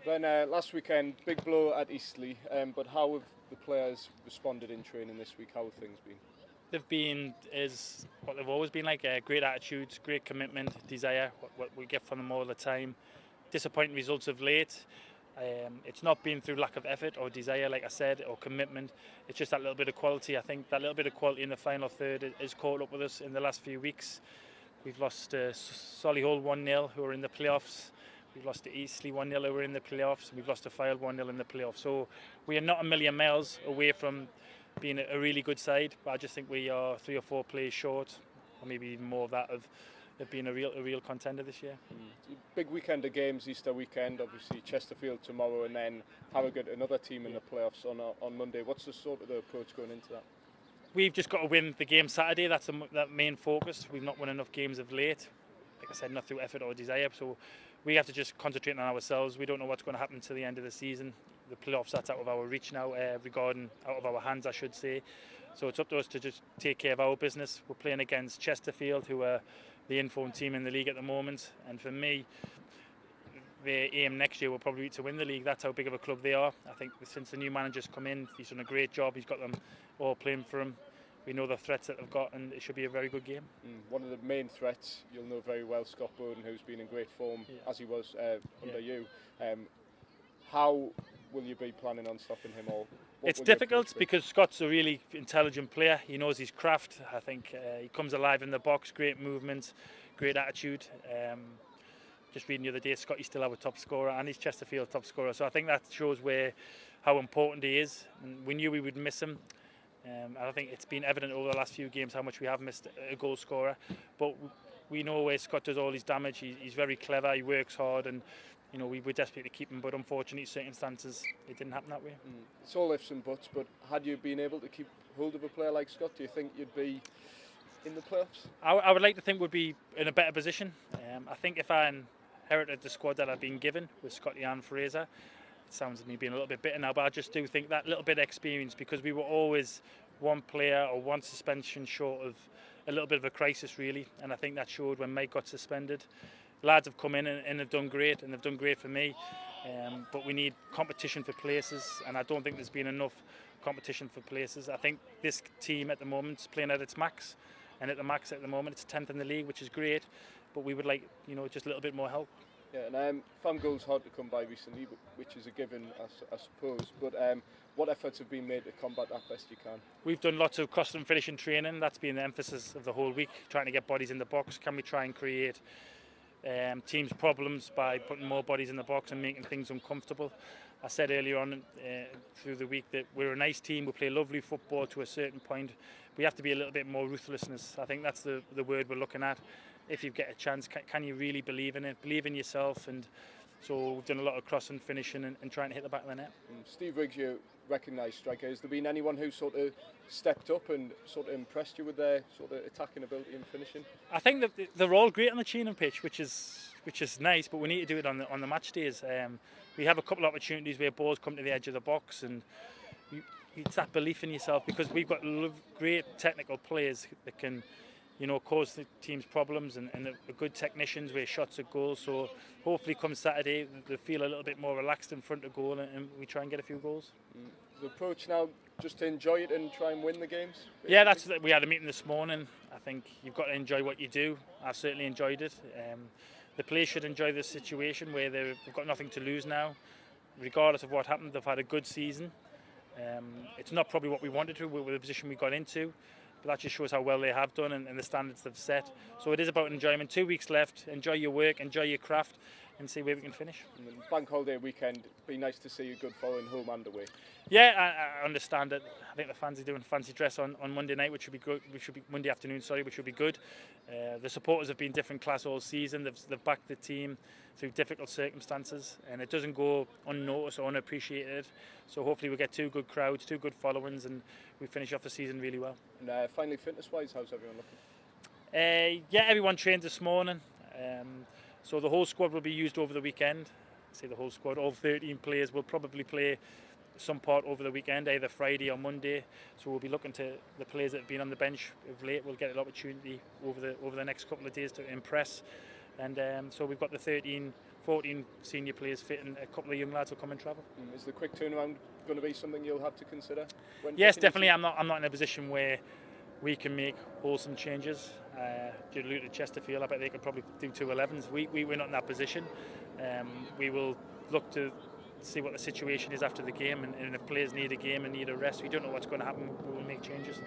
Then last weekend, big blow at Eastleigh, but how have the players responded in training this week? How have things been? They've been is what they've always been like, great attitudes, great commitment, desire, what we get from them all the time. Disappointing results of late. It's not been through lack of effort or desire, like I said, or commitment. It's just that little bit of quality. I think that little bit of quality in the final third is caught up with us in the last few weeks. We've lost Solihull 1-0, who are in the playoffs. We've lost to Eastleigh 1-0, who are in the playoffs. We've lost to Fylde 1-0 in the playoffs. So we are not a million miles away from being a really good side, but I just think we are 3 or 4 plays short, or maybe even more of that, of being a real contender this year. Big weekend of games, Easter weekend, obviously Chesterfield tomorrow, and then Harrogate, another team in the playoffs on Monday. What's the sort of the approach going into that? We've just got to win the game Saturday. That's the main focus. We've not won enough games of late. Like I said, not through effort or desire. So we have to just concentrate on ourselves. We don't know what's going to happen to the end of the season. The playoffs, that's out of our reach now, regarding out of our hands, I should say. So it's up to us to just take care of our business. We're playing against Chesterfield, who are the informed team in the league at the moment. And for me, their aim next year will probably be to win the league. That's how big of a club they are. I think since the new manager's come in, he's done a great job. He's got them all playing for him. We know the threats that they've got, and it should be a very good game. One of the main threats, you'll know very well, Scott Bowden, who's been in great form, as he was under you. How will you be planning on stopping him all? It's difficult because Scott's a really intelligent player. He knows his craft. I think he comes alive in the box, great movement, great attitude. Just reading the other day, Scott, he's still our top scorer, and he's Chesterfield top scorer. So I think that shows how important he is. And we knew we would miss him. And I think it's been evident over the last few games how much we have missed a goal scorer. But we know where Scott does all his damage. He's very clever. He works hard, and we were desperate to keep him. But unfortunately, circumstances, it didn't happen that way. It's all ifs and buts. But had you been able to keep hold of a player like Scott, do you think you'd be in the playoffs? I would like to think we'd be in a better position. I think if I inherited the squad that I've been given with Scotty and Fraser, sounds like me being a little bit bitter now, but I just do think that little bit of experience, because we were always one player or one suspension short of a little bit of a crisis, really, and I think that showed when Mike got suspended. Lads have come in and have done great, and they've done great for me, but we need competition for places, and I don't think there's been enough competition for places. I think this team at the moment is playing at its max, and at the max at the moment it's 10th in the league, which is great, but we would like just a little bit more help. Yeah, and fan goals hard to come by recently, which is a given, I suppose. But what efforts have been made to combat that best you can? We've done lots of cross and finishing training. That's been the emphasis of the whole week, trying to get bodies in the box. Can we try and create teams' problems by putting more bodies in the box and making things uncomfortable? I said earlier on through the week that we're a nice team. We play lovely football to a certain point. We have to be a little bit more ruthlessness. I think that's the word we're looking at. If you get a chance, can you really believe in it? Believe in yourself. And so we've done a lot of cross and finishing and trying to hit the back of the net. Steve Riggs, you recognised striker. Has there been anyone who sort of stepped up and sort of impressed you with their sort of attacking ability and finishing? I think that they're all great on the Cheenham pitch, which is nice, but we need to do it on the match days. We have a couple of opportunities where balls come to the edge of the box, and it's that belief in yourself, because we've got great technical players that can cause the team's problems, and are good technicians where shots are goals. So hopefully come Saturday they feel a little bit more relaxed in front of goal, and we try and get a few goals. The approach now, just to enjoy it and try and win the games? Basically? Yeah, we had a meeting this morning. I think you've got to enjoy what you do. I've certainly enjoyed it. The players should enjoy this situation where they've got nothing to lose now. Regardless of what happened, they've had a good season. It's not probably what we wanted to with the position we got into, but that just shows how well they have done and the standards they've set. So it is about enjoyment. 2 weeks left. Enjoy your work, enjoy your craft, and see where we can finish. Bank holiday weekend, be nice to see a good following home and away. Yeah, I understand it. I think the fans are doing fancy dress on Monday night, which should be good. Monday afternoon, which would be good. The supporters have been different class all season. They've backed the team through difficult circumstances, and it doesn't go unnoticed or unappreciated. So hopefully we get 2 good crowds, 2 good followings, and we finish off the season really well. And finally, fitness-wise, how's everyone looking? Yeah, everyone trained this morning. So the whole squad will be used over the weekend. Say the whole squad, all 13 players will probably play some part over the weekend, either Friday or Monday. So we'll be looking to the players that have been on the bench of late. We'll get an opportunity over the next couple of days to impress. And so we've got the 13 14 senior players fit, and a couple of young lads will come and travel. Is the quick turnaround going to be something you'll have to consider? Yes, definitely. I'm not in a position where we can make wholesome changes. You look at Chesterfield, I bet they could probably do 2 11s. We're not in that position. We will look to see what the situation is after the game, and if players need a game and need a rest, we don't know what's going to happen. We will make changes.